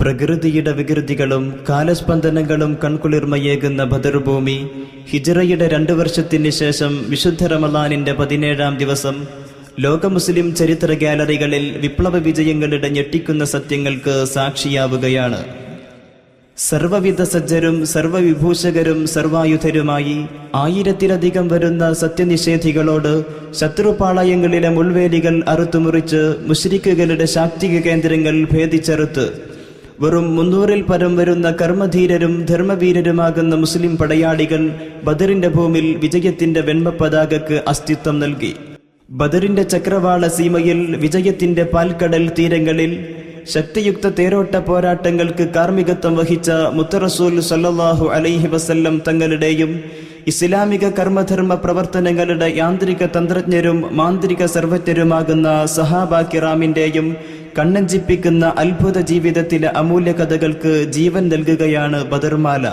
പ്രകൃതിയുടെ വികൃതികളും കാലസ്പന്ദനങ്ങളും കൺകുളിർമയേകുന്ന ബദർഭൂമി ഹിജ്റയുടെ 2 വർഷത്തിന് ശേഷം വിശുദ്ധ റമളാനിന്റെ 17-ാം ദിവസം ലോക മുസ്ലിം ചരിത്ര ഗാലറികളിൽ വിപ്ലവ വിജയങ്ങളുടെ ഞെട്ടിക്കുന്ന സത്യങ്ങൾക്ക് സാക്ഷിയാവുകയാണ്. സർവവിധ സജ്ജരും സർവവിഭൂഷകരും സർവായുധരുമായി 1000-ത്തിലധികം വരുന്ന സത്യനിഷേധികളോട് ശത്രുപാളയങ്ങളിലെ മുൾവേലികൾ അറുത്തുമുറിച്ച് മുശ്രിക്കുകളുടെ ശാക്തിക കേന്ദ്രങ്ങൾ ഭേദിച്ചറുത്ത് വെറും 300-ൽ പരം വരുന്ന കർമ്മധീരരും ധർമ്മവീരരുമാകുന്ന മുസ്ലിം പടയാളികൾ ബദറിന്റെ ഭൂമിൽ വിജയത്തിന്റെ വെണ്മ പതാകക്ക് അസ്തിത്വം നൽകി. ബദറിന്റെ ചക്രവാള സീമയിൽ വിജയത്തിന്റെ പാൽക്കടൽ തീരങ്ങളിൽ ശക്തിയുക്ത തേരോട്ട പോരാട്ടങ്ങൾക്ക് കാർമ്മികത്വം വഹിച്ച മുത്തറസൂൽ സല്ലല്ലാഹു അലൈഹി വസല്ലം തങ്ങളുടെയും ഇസ്ലാമിക കർമ്മധർമ്മ പ്രവർത്തനങ്ങളുടെ യാന്ത്രിക തന്ത്രജ്ഞരും മാന്ത്രിക സർവജ്ഞരുമാകുന്ന സഹാബാ കിറാമിന്റെയും കണ്ണഞ്ചിപ്പിക്കുന്ന അത്ഭുത ജീവിതത്തിലെ അമൂല്യ കഥകൾക്ക് ജീവൻ നൽകുകയാണ് ബദർമാല.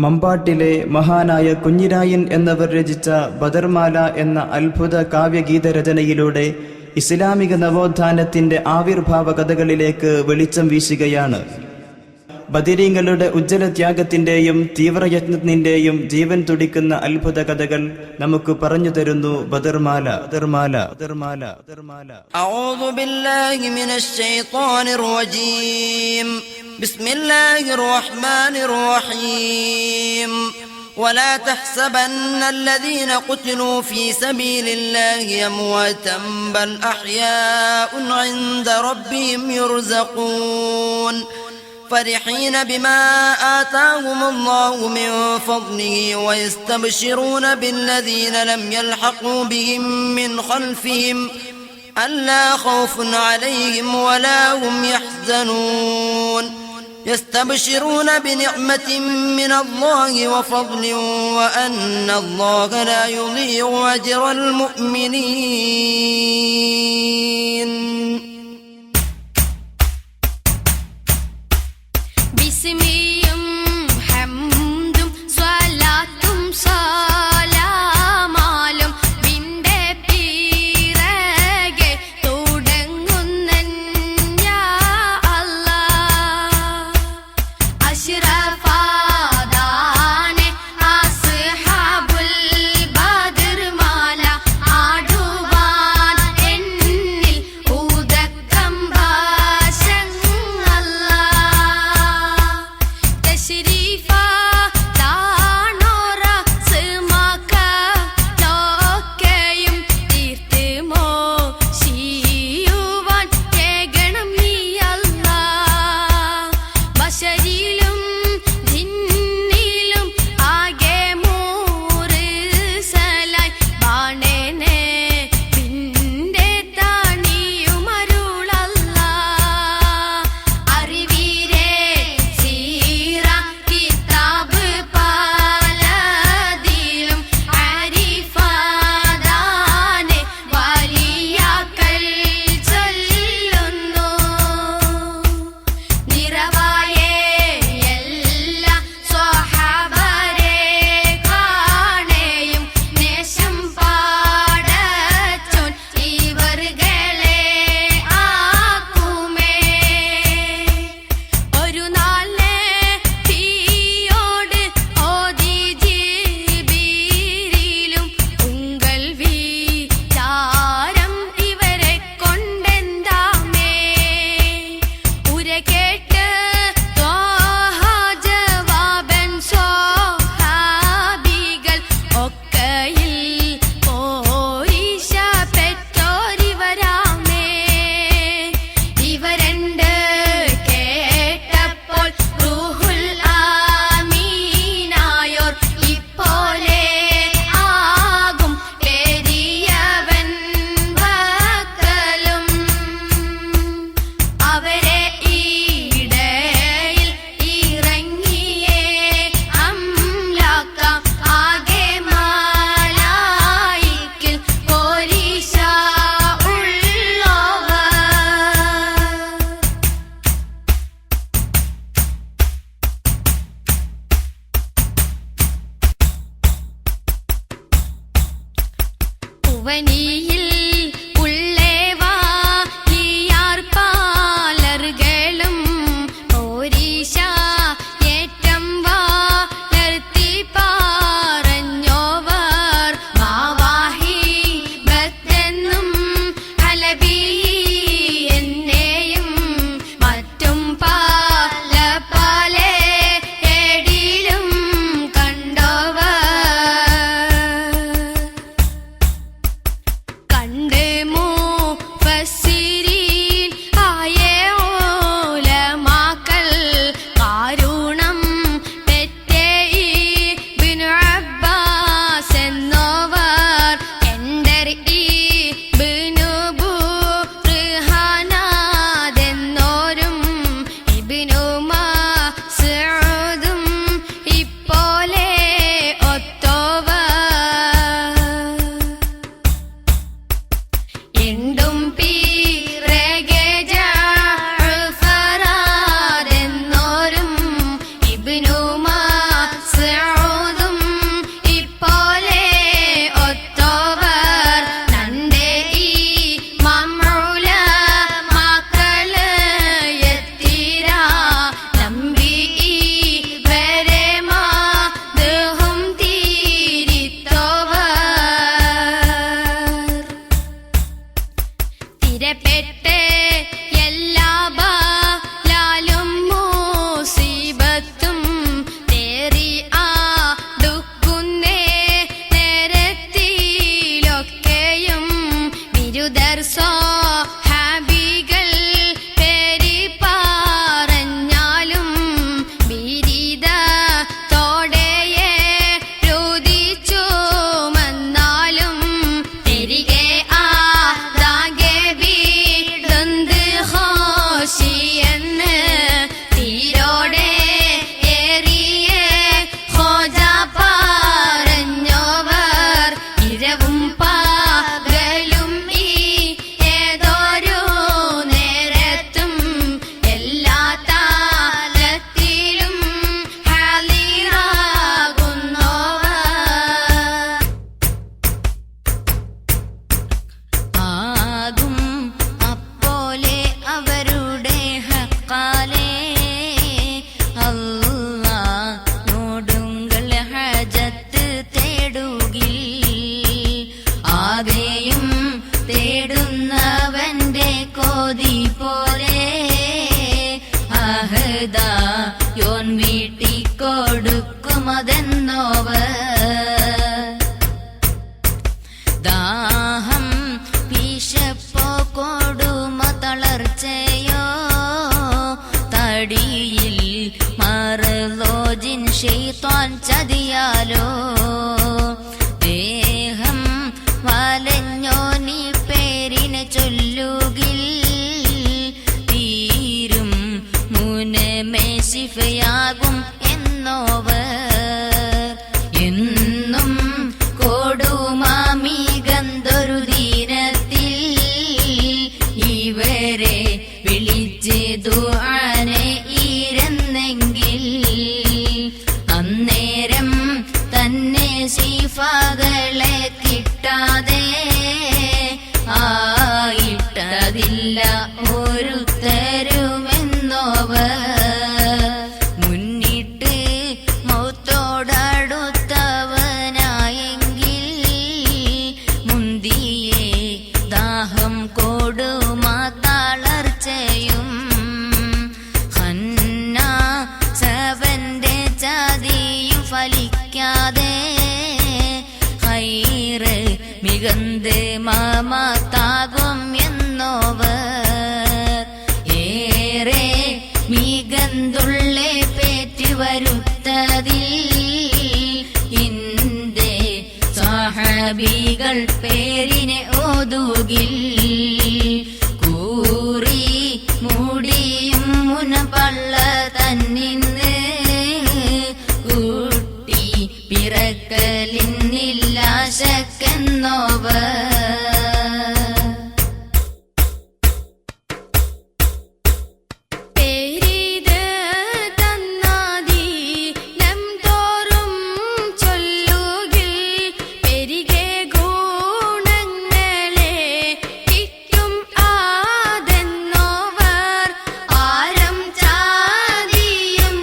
മമ്പാട്ടിലെ മഹാനായ കുഞ്ഞിരായൻ എന്നവർ രചിച്ച ബദർമാല എന്ന അത്ഭുത കാവ്യഗീതരചനയിലൂടെ ഇസ്ലാമിക നവോത്ഥാനത്തിന്റെ ആവിർഭാവ കഥകളിലേക്ക് വെളിച്ചം വീശുകയാണ്. ബദരീങ്ങളുടെ ഉജ്ജ്വല ത്യാഗത്തിന്റെയും തീവ്രയത്നത്തിന്റെയും ജീവൻ തുടിക്കുന്ന അത്ഭുത കഥകൾ നമുക്ക് പറഞ്ഞു തരുന്നു ബദർമാല. ബദർമാല ബദർമാല ബദർമാല അഊദു ബില്ലാഹി മിനശ് ശൈത്വാനിർ റജീം. ബിസ്മില്ലാഹിർ റഹ്മാനിർ റഹീം. ولا تحسبن الذين قتلوا في سبيل الله أمواتا بل أحياء عند ربهم يرزقون فرحين بما آتاهم الله من فضله ويستبشرون بالذين لم يلحقوا بهم من خلفهم ألا خوف عليهم ولا هم يحزنون يستبشرون بنعمة من الله وفضل وأن الله لا يضيع أجر المؤمنين. ബിസ്മിയും ഹംദും സ്വലാത്തും സലാമാലും വിന്റെ പിറകെ തുടങ്ങുന്നൻ യാ അല്ലാഹ്. അശ്റഫാദാനെ അസ്ഹാബുൽ ബദർമാല ആടുവാൻ എന്നിൽ ഉദക്കം ഭാഷങ്ങളാ. തശ്രീഫാ താണോറ സ്മക ലോകയും തീർത്തുമോ ശിയുവാൻ കേകണം നീ അല്ലാഹ്. ബശരിലും ജിന്നിലും ആകെ മൂർസലായി ബാണേനെ പിന്റെ താണിയുമരുളല്ലാഹ്. അറിവീരേ സീറ കിതാബ് പലതിലും ആരിഫാദാനെ വലിയാക്കൾ ചൊല്ലുന്നു. നിറവായ എല്ലാ സ്വഹാബരെ കാണേയും നേശം പാടച്ചോൻ ഇവർകളെ ആക്കുമേ. ഒരു നാൾ നബിയോട് ഓതി ജിബരീലും ഉങ്കൾ വിചാരം ഇവരെ കൊണ്ടെന്താമേ. ഉര കേട്ട് ത്വാഹ ജവാബൻ സ്വഹാബികൾ ഒക്കയിൽ പോരിശ പെറ്റോരിവരാമേ. ഇവരണ്ട് കേട്ടപ്പോൾ റൂഹുൽ ആമീനായോർ ഇപ്പോലെ ആകും പെരിയവൻ വക്കലും. അവരെ ഈടയിൽ ഇറങ്ങിയേ അംലാക്കാം ആകെ മാലായിക്കിൽ പോരിശ ഉള്ളവർ. ഉവനിയിൽ ഉള്ളേവാ ഈയാർ പാലറുകളും ഇബ്നു മസ്ഊദും ഇപ്പോലെ ഒത്തോവർ എണ്ടും പീറകെ ജഅഫറാരെന്നോരും ഇബ്നു മസ്ഊദും ഇപ്പോലെ ഒത്തോവർ തന്റെ ഈ മംഉല മക്കള് എത്തിര നമ്പി ഇവരെ മാദഹും തീരിത്തോവർ തിരപ്പെട്ട് എല്ലാ ബലാലും മുസീബത്തും തേറി അടുക്കുന്നേ നേരത്തിലൊക്കെയും ബിരുദർ സ്വഹാബികൾ പേരി പറഞ്ഞാലും ബിരിദത്തോടെയേ രുദിച്ചുമെന്നാലും തിരികെ ആദാകെ വീടുന്ത് ഖോശിയെന്ന് തീരോടെ ഏറിയേ ഖോജ പറഞ്ഞോവർ ഇരവും പകലും ഈ ഏതൊരു നേരത്തും എല്ലാ താലത്തിലും ഹാലിറാകുന്നോവർ ആകും അപ്പോലെ അവരുടെ ഹക്കാലേ അല്ലാഹ്നോടുങ്കൾ ഹജത്ത് തേടുകിൽ ആകെയും തേടുന്നവന്റെ കോതി പോലെ അഹദായോൻ വീട്ടിക്കൊടുക്കുമതെന്നോവർ ദാഹം വിശപ്പോ കൊടുമ തളർച്ചയോ തടിയിൽ മറലോജിൻ ശൈത്വാൻ ചതിയാലോ ദേഹം വലഞ്ഞോ നീ പേരിനെ ചൊല്ലുകിൽ തീരും മുനമേ ശിഫയാകും എന്നോവർ എന്നും കൊടുമാമികന്തൊരു ദീനത്തിൽ ഇവരെ വിളിച്ച് ദുആനെ ഇരുന്നെങ്കിൽ അന്നേരം തന്നെ ശിഫകളെ കിട്ടാതെ ആയിട്ടതില്ല ഒരുത്തരുമെന്നോവർ മുന്നിട്ട് മൗത്തോടടുത്തവനായെങ്കിൽ മുന്തിയേ ദാഹം കൊടുമാ തളർച്ചയും ഹന്നാസവന്റെ ചതിയും ഫലിക്കാതെ ഹൈറ് മികന്ത് മാമത്താകും എന്നോവർ ഏറെ മികന്തുള്ളെ പേറ്റി വരുത്തതിൽ ഇന്ദേ സഹാബികൾ പേരിനെ ഓതുകിൽ കൂറി മൂടിയും മുനപള്ള തന്നിന്ന് കൂട്ടി പിറക്കലിന്നില്ല ശക്കെന്നോവർ പേരിത് തന്നാദി നം തോറും ചൊല്ലുകിൽ പെരികെ ഗുണങ്ങളെ കിട്ടും ആദെന്നോവർ ആരം ചാദിയും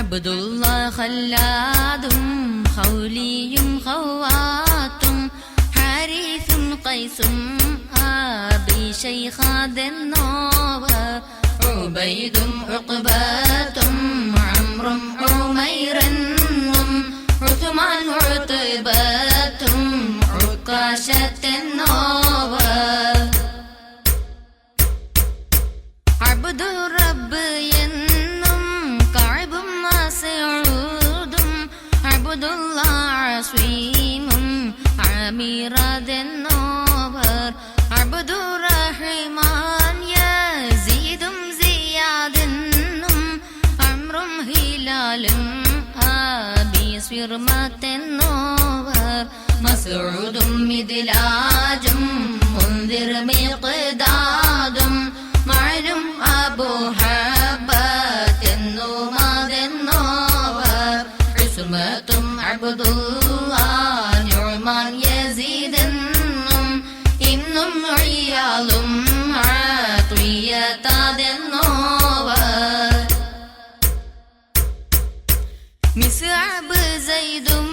അബ്ദുള്ള ഖല്ലാദും ഖൗലിയും ഖവാത്തും ഹാരിസും ഖൈസും ആബി ശൈഖാദെന്നോവർ ഉബൈദും ഉഖബത്തും അംറും ഉമൈറെന്നും ഉസ്മാൻ ഉത്ബത്തും ഉക്കാശത്തെന്നോവർ അബ്ദുർ റബ്ബ് എന്നും കഅബും മസ്ഊദും അബ്ദുള്ള അസ്വീമും അമീറതെന്നോവർ അബ്ദുർ റഹ്മാൻ യസീദും സിയാദെന്നും അംറും ഹിലാലും ആബി സ്വിർമത്തെന്നോവർ മസ്ഊദും മിദ്ലാജും മുൻദിർ മിഖ്ദാദും മഅലും അബൂ ഹബ്ബത്തെന്നുമാതെന്നോവർ ഉസ്മത്തും അബ്ദുള്ള നുഅ്മാൻ യസീദെന്നും ഇന്നും ഇയാളും ആത്വിയതാതെന്നോവർ മിസ്അബ് സൈദും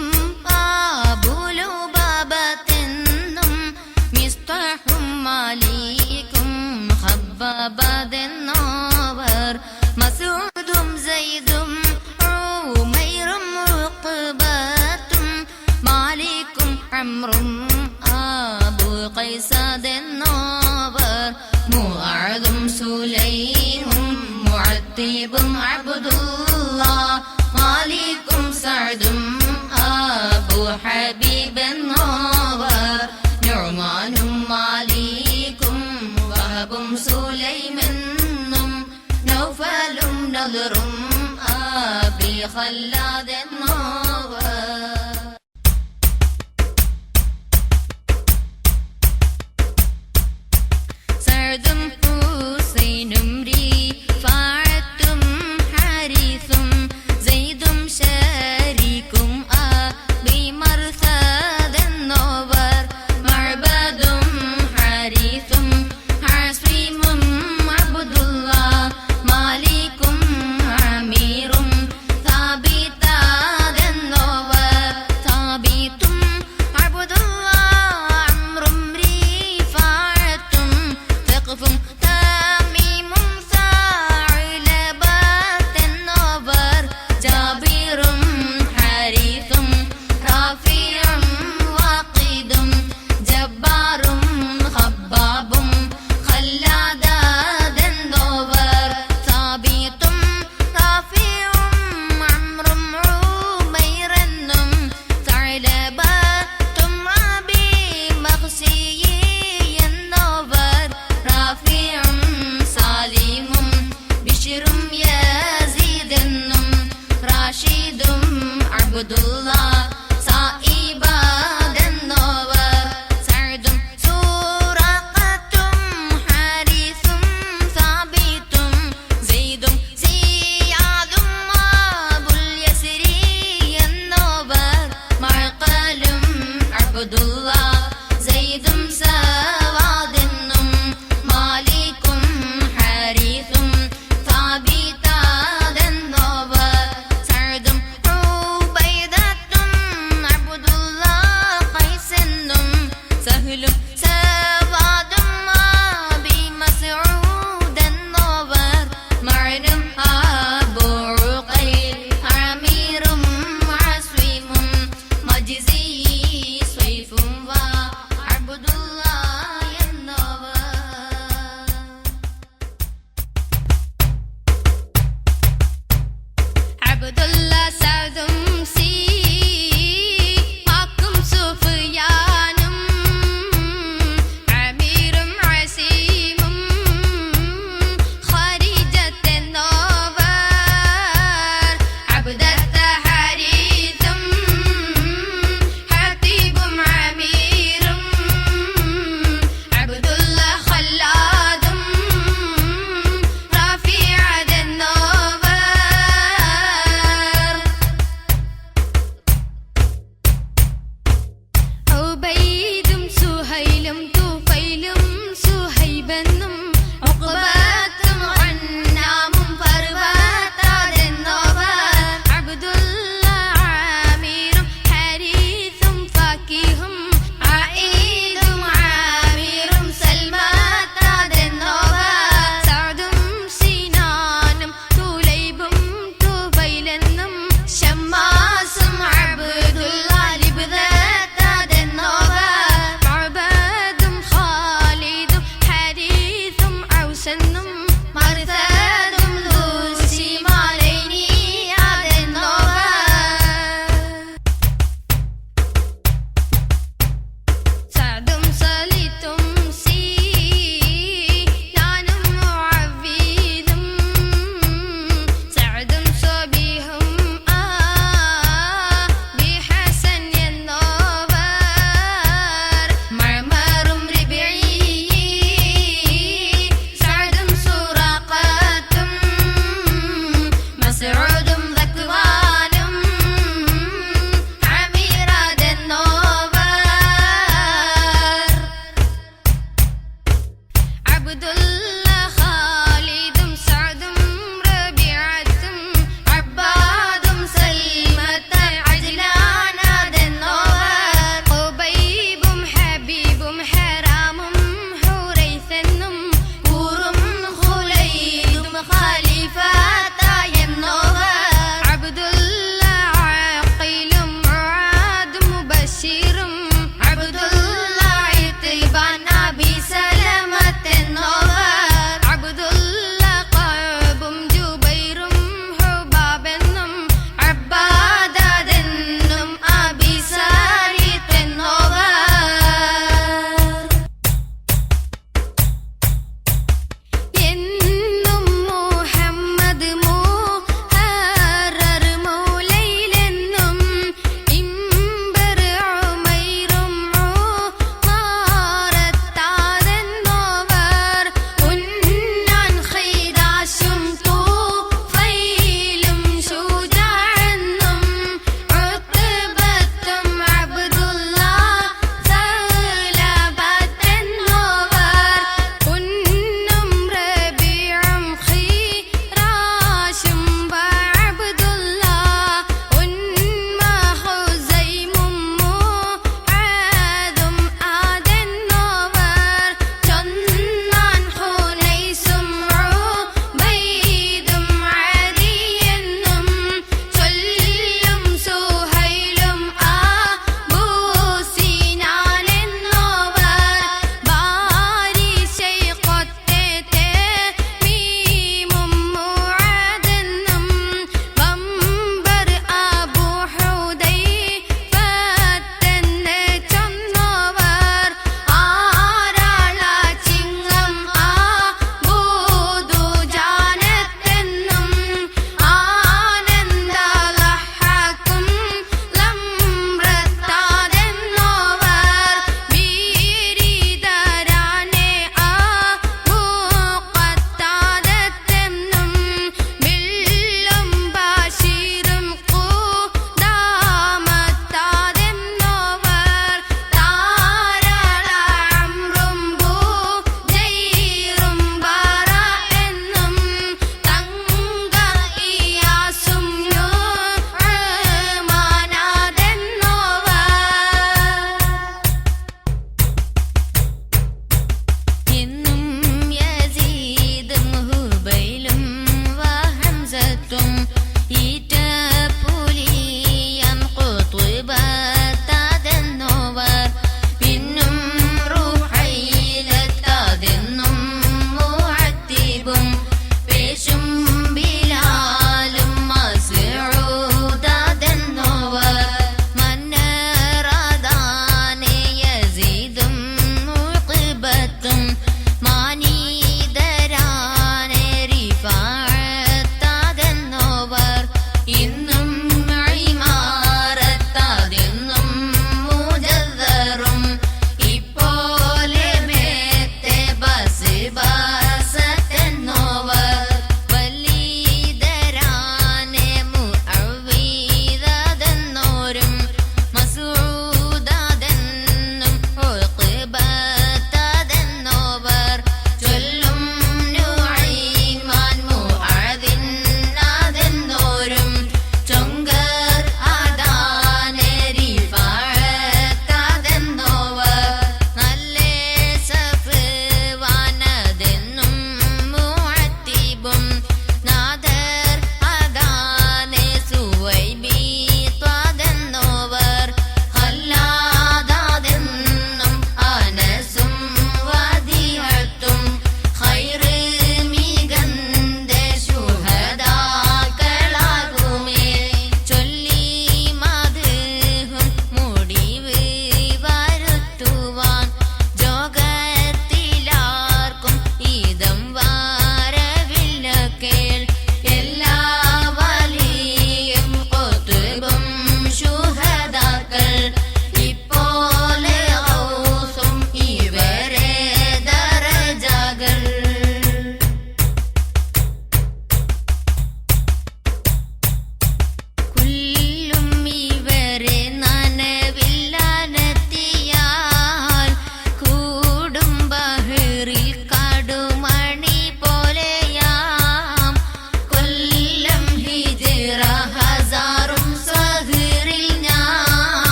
ആബുലുബാബത്തെന്നും മിസ്താഹും മാലിക്കും ഹബ്ബബതെന്നോവർ മസ്ഊദും സൈദും ഉമൈറും ഉഖബത്തും മാലിക്കും അംറും അബൂ ഖൈസതെന്നോവർ മുഅദും സുലൈമും മുഅത്തിബും അബ്ദുള്ള മാലിക്കും സഅദും അബൂ ഹബീബെന്നോവർ നുഅ്മാനും മാലിക്കും വഹബും സുലൈമെന്നും നൗഫലും നദറും ആബി ഖല്ലാദെന്നോവർ സഅദും ഹുസൈനും റിഫാഅത്തും ഹാരിസും സൈദും ശരീക്കും ആബി മർസദെന്നോവർ മഅബദും ഹാരിസും ഹാസ്വീമും അബ്ദുള്ള മാലിക്കും അമീറും സാബിതാദെന്നോവർ അബ്ദുല്ല ഖാലിദും സഅദും റബീഅത്തും അബ്ബാദും സൽമത അജ്ലാനാദെന്നോവർ ഖുബൈബും ഹബീബും ഹറാമും ഹുറൈസെന്നും കൂറും ഖുലൈദും ഖലീഫത്തായെന്നോവർ അബ്ദുല്ല ആഖിലും മുആദും മുബശ്ശിറും അബ്ദുല്ല ഇത്ബാൻ അബി സലമത്തെന്നോവർ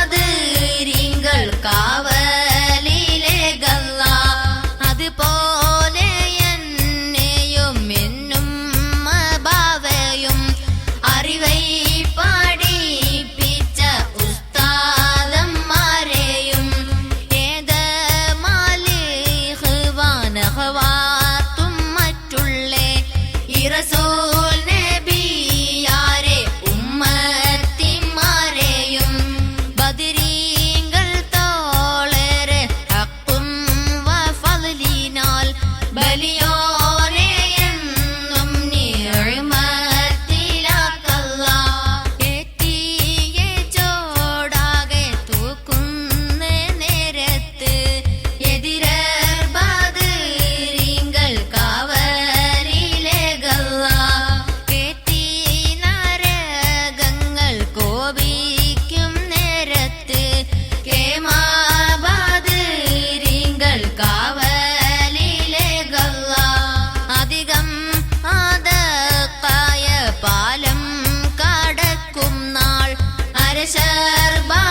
അരശർബാദിരിങ്കൾ കാവലിലെ ഗല്ല അതുപോലെ എന്നെയും എന്നും ബാവയും അറിവൈ പഠിപ്പിച്ച ഉസ്താദന്മാരെയും ഏത് മാലിഹ്വാനഹ്വാത്തും മറ്റുള്ള ഈ റസൂൽ നബിയാരെ ഉമ്മത്തിമാരെയും ബദരീങ്ങൾ തോളരെ ഹഖും വഫളിനാൽ ബലിയോനെ എന്നും നിഅമത്തിലാക്കല്ല എത്തിയ ചോടാകെ തൂക്കുന്ന നേരത്ത് എതിരർ ബദരീങ്ങൾ കാവലിലെ ഗല്ല കേത്തി നരകങ്ങൾ കോപിക്കും നേരത്ത് കേമാബദരീങ്ങൾ കാവലിലെ ഗല്ല അധികം ആദക്കായ പാലം കടക്കും നാൾ അരശർബാ